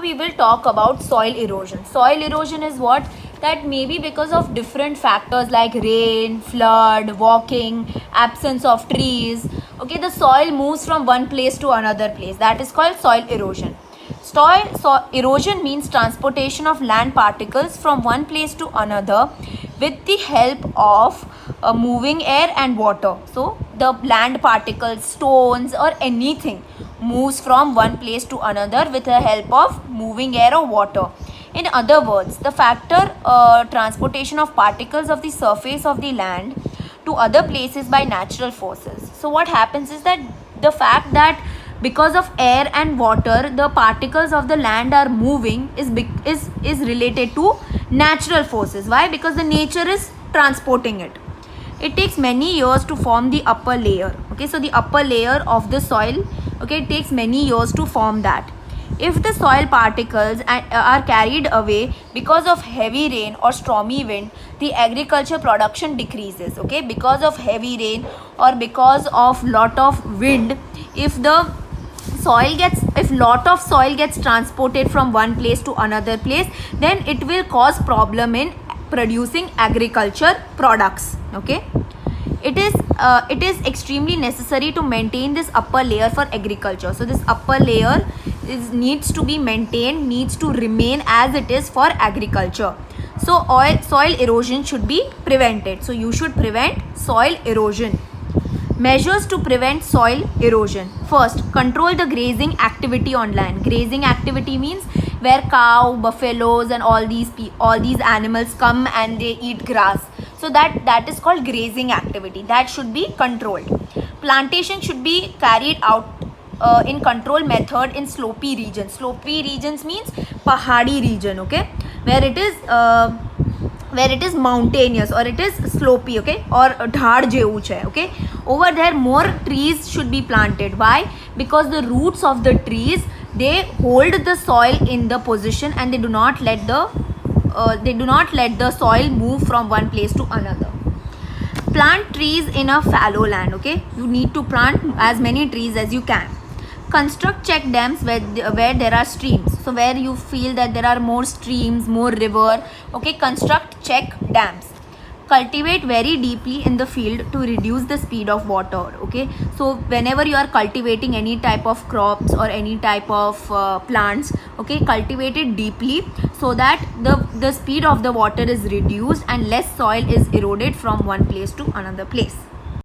We will talk about soil erosion. Soil erosion is what? That maybe because of different factors like rain, flood, walking, absence of trees. Okay, the soil moves from one place to another place. That is called soil erosion. Soil erosion means transportation of land particles from one place to another with the help of moving air and water. So the land particles, stones or anything moves from one place to another with the help of moving air or water. In other words, the factor transportation of particles of the surface of the land to other places by natural forces. So what happens is that the fact that because of air and water the particles of the land are moving is related to natural forces. Why? Because the nature is transporting it. It takes many years to form the upper layer. Okay, so the upper layer of the soil, okay, it takes many years to form that. If the soil particles are carried away because of heavy rain or stormy wind, the agriculture production decreases. Okay, because of heavy rain or because of lot of wind, if lot of soil gets transported from one place to another place, then it will cause problem in producing agriculture products. Okay, it is extremely necessary to maintain this upper layer for agriculture. So this upper layer needs to be maintained, needs to remain as it is for agriculture. So soil erosion should be prevented. So you should prevent soil erosion. Measures to prevent soil erosion. First, control the grazing activity on land. Grazing activity means where cow, buffaloes and all these animals come and they eat grass. So that is called grazing activity. That should be controlled. Plantation should be carried out in control method in slopy regions. Slopy regions means pahadi region, okay, where it is mountainous or it is slopy, okay, or dhad jeuch hai, okay. Over there more trees should be planted. Why? Because the roots of the trees, they hold the soil in the position and they do not let the soil move from one place to another. Plant trees in a fallow land. Okay, you need to plant as many trees as you can. Construct check dams where there are streams. So where you feel that there are more streams, more river, okay, construct check dams. Cultivate very deeply in the field to reduce the speed of water. Okay, so whenever you are cultivating any type of crops or any type of plants, okay, cultivate it deeply so that the speed of the water is reduced and less soil is eroded from one place to another place.